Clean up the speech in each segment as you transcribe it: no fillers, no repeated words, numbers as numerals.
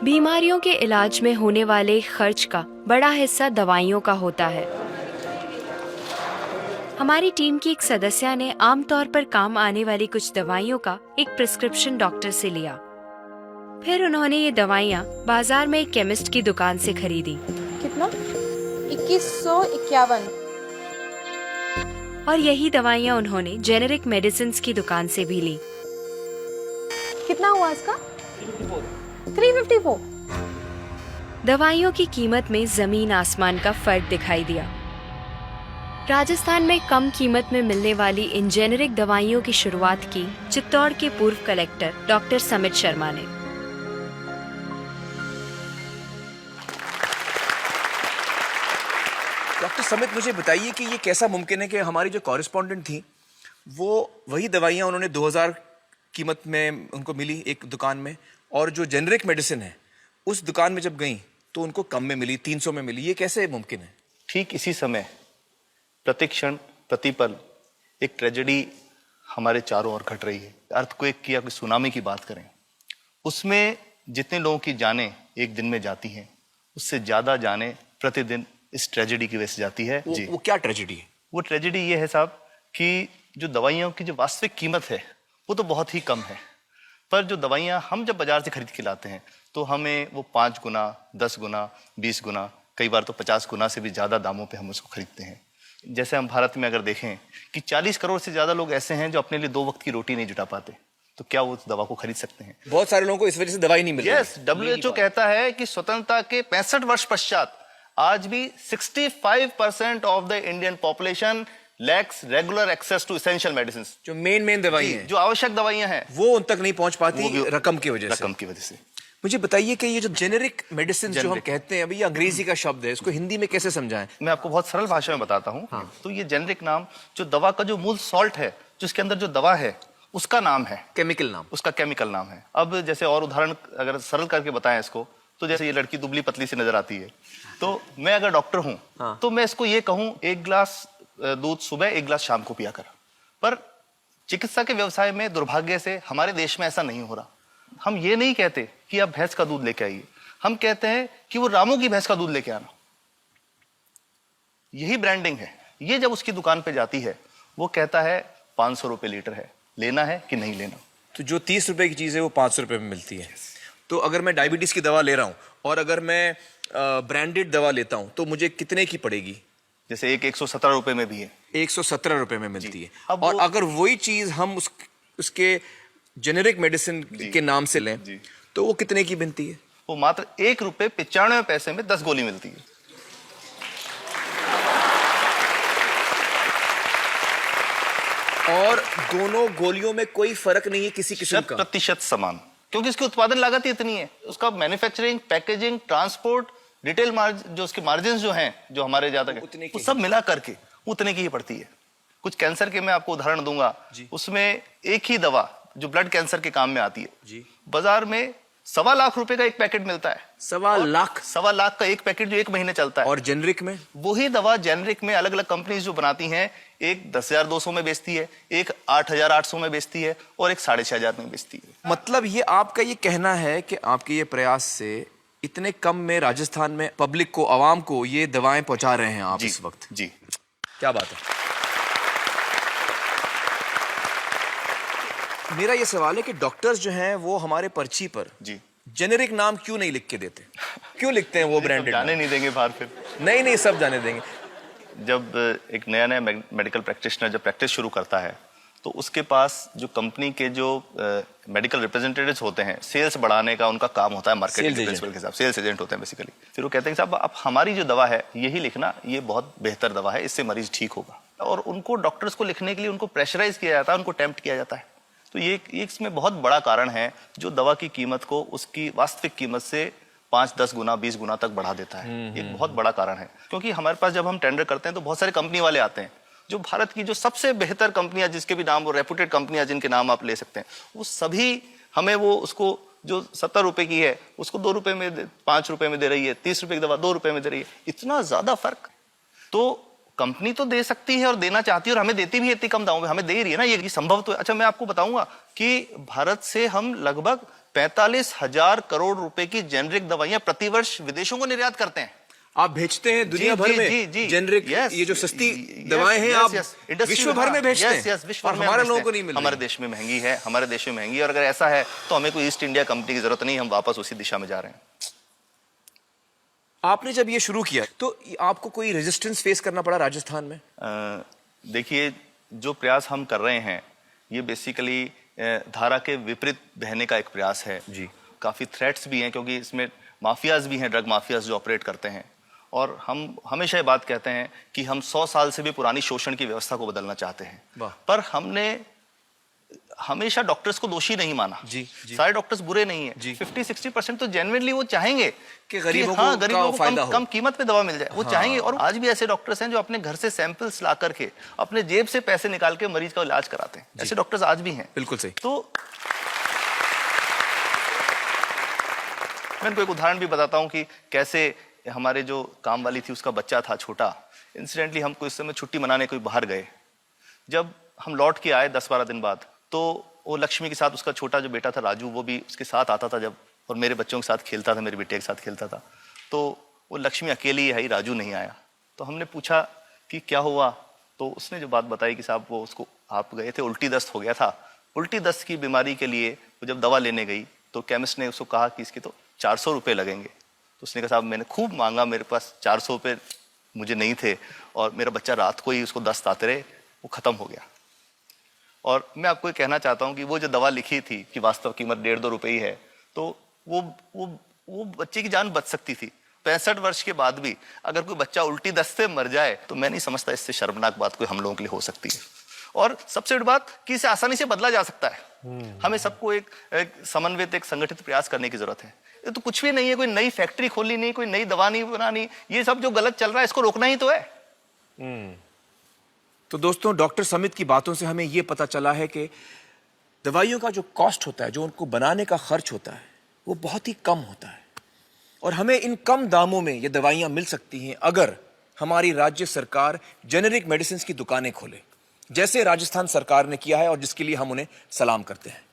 बीमारियों के इलाज में होने वाले खर्च का बड़ा हिस्सा दवाइयों का होता है। हमारी टीम की एक सदस्य ने आमतौर पर काम आने वाली कुछ दवाइयों का एक प्रिस्क्रिप्शन डॉक्टर से लिया। फिर उन्होंने ये दवाइयाँ बाजार में एक केमिस्ट की दुकान से खरीदी। कितना? 2151। और यही दवाइयाँ उन्होंने जेनेरिक मेडिसिन्स की दुकान से भी ली। कितना हुआ इसका? 354। दवाइयों की कीमत में जमीन आसमान का फर्क दिखाई दिया। राजस्थान में कम कीमत में मिलने वाली इन जेनेरिक दवाइयों की शुरुआत की चित्तौड़ के पूर्व कलेक्टर डॉक्टर समित शर्मा ने। डॉक्टर समित, मुझे बताइए कि ये कैसा मुमकिन है कि हमारी जो कॉरेस्पॉन्डेंट थी वो वही दवाइयाँ उन्होंने 2000 कीमत में उनको मिली एक दुकान में, और जो जेनरिक मेडिसिन है उस दुकान में जब गई तो उनको कम में मिली, 300 में मिली। ये कैसे मुमकिन है? ठीक इसी समय प्रतिक्षण प्रतिपल एक ट्रेजेडी हमारे चारों ओर घट रही है। अर्थक्वेक की या कोई सुनामी की बात करें, उसमें जितने लोगों की जानें एक दिन में जाती हैं, उससे ज्यादा जानें प्रतिदिन इस ट्रेजेडी की वजह से जाती है। जी, वो क्या ट्रेजेडी है? वो ट्रेजेडी ये है साहब कि जो दवाइयों की जो वास्तविक कीमत है वो तो बहुत ही कम है, पर जो दवाइयाँ हम जब बाजार से खरीद के लाते हैं तो हमें वो 5 गुना, 10 गुना, 20 गुना, कई बार तो 50 गुना से भी ज्यादा दामों पे हम उसको खरीदते हैं। जैसे हम भारत में अगर देखें कि 40 करोड़ से ज्यादा लोग ऐसे हैं जो अपने लिए 2 वक्त की रोटी नहीं जुटा पाते, तो क्या वो उस दवा को खरीद सकते हैं? बहुत सारे लोगों को इस वजह से दवाई नहीं मिल रही। यस, WHO कहता है कि स्वतंत्रता के 65 वर्ष पश्चात आज भी 65% of the Indian population lacks regular access to essential medicine. जो मेन दवाई है, जो आवश्यक दवाइयां हैं, वो उन तक नहीं पहुंच पाती रकम की वजह से। मुझे बताइए कि ये जो जेनेरिक मेडिसिन जो हम कहते हैं, अभी ये अंग्रेजी का शब्द है, इसको हिंदी में कैसे समझाएं? मैं आपको बहुत सरल भाषा में बताता हूँ। हाँ। तो ये जेनेरिक नाम जो दवा का जो मूल सॉल्ट है, जिसके अंदर जो दवा है, उसका नाम है, केमिकल नाम, उसका केमिकल नाम है। अब जैसे और उदाहरण अगर सरल करके बताएं इसको, तो जैसे ये लड़की दुबली पतली सी नजर आती है, तो मैं अगर डॉक्टर हूं, हाँ, तो मैं इसको ये कहूं 1 गिलास दूध सुबह 1 गिलास शाम को पिया कर। पर चिकित्सा के व्यवसाय में दुर्भाग्य से हमारे देश में ऐसा नहीं हो रहा। हम ये नहीं कहते कि आप भैंस का दूध लेके आइए, हम कहते हैं कि वो रामू की भैंस का दूध लेके आना। यही ब्रांडिंग है। ये जब उसकी दुकान पे जाती है, वो कहता है 500 रुपए लीटर है, लेना है कि नहीं लेना। तो जो 30 रुपए की चीज है वो 500 रुपए में मिलती है। तो अगर मैं डायबिटीज की दवा ले रहा हूँ और अगर मैं ब्रांडेड दवा लेता हूँ तो मुझे कितने की पड़ेगी? जैसे एक 117 रुपए में भी है, 117 रुपए में मिलती है। और अगर वही चीज हम उसके जेनेरिक मेडिसिन के नाम से लें तो वो कितने की बनती है? वो मात्र 1 रुपए 95 पैसे में 10 गोली मिलती है। और दोनों गोलियों में कोई फर्क नहीं है किसी किस्म का? 100% समान, क्योंकि इसकी उत्पादन लागत ही इतनी है। उसका manufacturing, packaging, transport, retail margin, जो उसके मार्जिन जो हैं, जो हमारे ज्यादा वो सब मिला करके उतने की ही पड़ती है। कुछ कैंसर के मैं आपको उदाहरण दूंगा, उसमें एक ही दवा जो ब्लड कैंसर के काम में आती है, बाजार में 1.25 लाख रुपए का एक पैकेट मिलता है। 1.25 लाख का एक पैकेट जो 1 महीने चलता है। और जेनरिक में वही दवा जेनरिक में अलग अलग कंपनीज जो बनाती हैं, एक 10,200 में बेचती है, एक 8,800 में बेचती है और एक 6,500 में बेचती है। मतलब ये आपका ये कहना है कि आपके ये प्रयास से इतने कम में राजस्थान में पब्लिक को, आवाम को ये दवाएं पहुंचा रहे हैं आप इस वक्त? जी, क्या बात है। मेरा ये सवाल है कि डॉक्टर्स जो हैं वो हमारे पर्ची पर जेनेरिक नाम क्यों नहीं लिख के देते? क्यों लिखते हैं वो ब्रांडेड? जाने नहीं देंगे बाहर फिर? नहीं, सब जाने देंगे। जब एक नया मेडिकल प्रैक्टिशनर जब प्रैक्टिस शुरू करता है, तो उसके पास जो कंपनी के जो मेडिकल रिप्रेजेंटेटिव्स होते हैं, सेल्स बढ़ाने का उनका काम होता है, मार्केटिंग प्रिंसिपल के हिसाब से सेल्स एजेंट होते हैं बेसिकली। फिर वो कहते हैं साहब आप हमारी जो दवा है यही लिखना, ये बहुत बेहतर दवा है, इससे मरीज ठीक होगा। और उनको डॉक्टर्स को लिखने के लिए उनको प्रेशराइज किया जाता है, उनको टेम्प्ट किया जाता है। तो ये इसमें बहुत बड़ा कारण है जो दवा की कीमत को उसकी वास्तविक कीमत से 5, 10 गुना, 20 गुना तक बढ़ा देता है। एक बहुत बड़ा कारण है, क्योंकि हमारे पास जब हम टेंडर करते हैं तो बहुत सारे कंपनी वाले आते हैं, जो भारत की जो सबसे बेहतर कंपनियां, जिसके भी नाम वो रेपुटेड कंपनियां जिनके नाम आप ले सकते हैं, वो सभी हमें वो उसको जो 70 रुपए की है उसको 2 रुपए में, 5 रुपए में दे रही है। 30 रुपए की दवा 2 रुपए में दे रही है। इतना ज्यादा फर्क। तो कंपनी तो दे सकती है और देना चाहती है और हमें देती भी है इतनी कम दामों में, हमें दे रही है ना, ये संभव तो है। अच्छा, मैं आपको बताऊंगा कि भारत से हम लगभग 45,000 करोड़ रुपए की जेनरिक दवाइयां प्रतिवर्ष विदेशों को निर्यात करते हैं। आप भेजते हैं दुनिया भर में जेनरिक, ये जो सस्ती दवाएं हैं आप विश्व भर में भेजते हैं। विश्व भर में हमारे लोगों को नहीं मिल रही। हमारे देश में महंगी है, हमारे देश में महंगी है, और अगर ऐसा है तो हमें कोई ईस्ट इंडिया कंपनी की जरूरत नहीं, हम वापस उसी दिशा में जा रहे हैं। आपने जब ये शुरू किया तो आपको कोई रेजिस्टेंस फेस करना पड़ा राजस्थान में? देखिए, जो प्रयास हम कर रहे हैं ये बेसिकली धारा के विपरीत बहने का एक प्रयास है जी। काफी थ्रेट्स भी हैं, क्योंकि इसमें माफियाज भी हैं, ड्रग माफियाज जो ऑपरेट करते हैं। और हम हमेशा ये बात कहते हैं कि हम 100 साल से भी पुरानी शोषण की व्यवस्था को बदलना चाहते हैं, पर हमने हमेशा डॉक्टर्स को दोषी नहीं माना। जी। सारे डॉक्टर्स बुरे नहीं है, 50-60% तो जेन्युइनली वो चाहेंगे कि गरीबों को कम कीमत पे दवा मिल जाए, वो चाहेंगे। और आज भी ऐसे डॉक्टर्स हैं जो अपने घर से सैंपल्स ला करके अपने जेब से पैसे निकाल के मरीज का इलाज कराते हैं। ऐसे डॉक्टर्स आज भी हैं। बिल्कुल सही। तो मैं इनको एक उदाहरण भी बताता हूँ कि कैसे हमारे जो काम वाली थी उसका बच्चा था छोटा, इंसिडेंटली हम कोई समय छुट्टी मनाने कोई बाहर गए। जब हम लौट के आए 10-12 दिन बाद, तो वो लक्ष्मी के साथ उसका छोटा जो बेटा था राजू, वो भी उसके साथ आता था जब, और मेरे बच्चों के साथ खेलता था, मेरे बेटे के साथ खेलता था। तो वो लक्ष्मी अकेली आई, राजू नहीं आया। तो हमने पूछा कि क्या हुआ, तो उसने जो बात बताई कि साहब वो उसको, आप गए थे, उल्टी दस्त हो गया था। उल्टी दस्त की बीमारी के लिए वो जब दवा लेने गई तो केमिस्ट ने उसको कहा कि इसके तो 400 रुपये लगेंगे। तो उसने कहा साहब मैंने खूब मांगा, मेरे पास 400 रुपये मुझे नहीं थे, और मेरा बच्चा रात को ही उसको दस्त आते रहे, वो खत्म हो गया। और मैं आपको ये कहना चाहता हूँ कि वो जो दवा लिखी थी कि वास्तव कीमत 1.5-2 रुपए ही है, तो वो बच्चे की जान बच सकती थी। 65 वर्ष के बाद भी अगर कोई बच्चा उल्टी दस्त से मर जाए तो मैं नहीं समझता इससे शर्मनाक बात कोई हम लोगों के लिए हो सकती है। और सबसे बड़ी बात कि इसे आसानी से बदला जा सकता है। हमें सबको एक समन्वित, एक संगठित प्रयास करने की जरूरत है। ये तो कुछ भी नहीं है, कोई नई फैक्ट्री खोलनी नहीं, कोई नई दवा नहीं बनानी, ये सब जो गलत चल रहा है इसको रोकना ही तो है। तो दोस्तों, डॉक्टर समित की बातों से हमें यह पता चला है कि दवाइयों का जो कॉस्ट होता है, जो उनको बनाने का खर्च होता है, वो बहुत ही कम होता है। और हमें इन कम दामों में ये दवाइयां मिल सकती हैं अगर हमारी राज्य सरकार जेनेरिक मेडिसिन की दुकानें खोले, जैसे राजस्थान सरकार ने किया है, और जिसके लिए हम उन्हें सलाम करते हैं।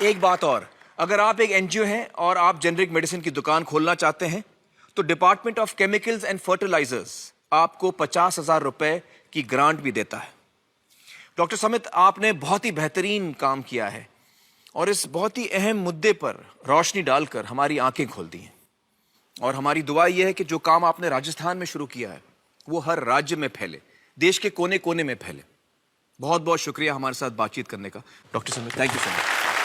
एक बात और, अगर आप एक एनजीओ हैं और आप जेनेरिक मेडिसिन की दुकान खोलना चाहते हैं तो department of chemicals and fertilisers आपको 50,000 रुपए की ग्रांट भी देता है। डॉक्टर समित, आपने बहुत ही बेहतरीन काम किया है और इस बहुत ही अहम मुद्दे पर रोशनी डालकर हमारी आंखें खोल दी हैं। और हमारी दुआ यह है कि जो काम आपने राजस्थान में शुरू किया है वो हर राज्य में फैले, देश के कोने कोने में फैले। बहुत बहुत शुक्रिया हमारे साथ बातचीत करने का doctor Samit. Thank you so much.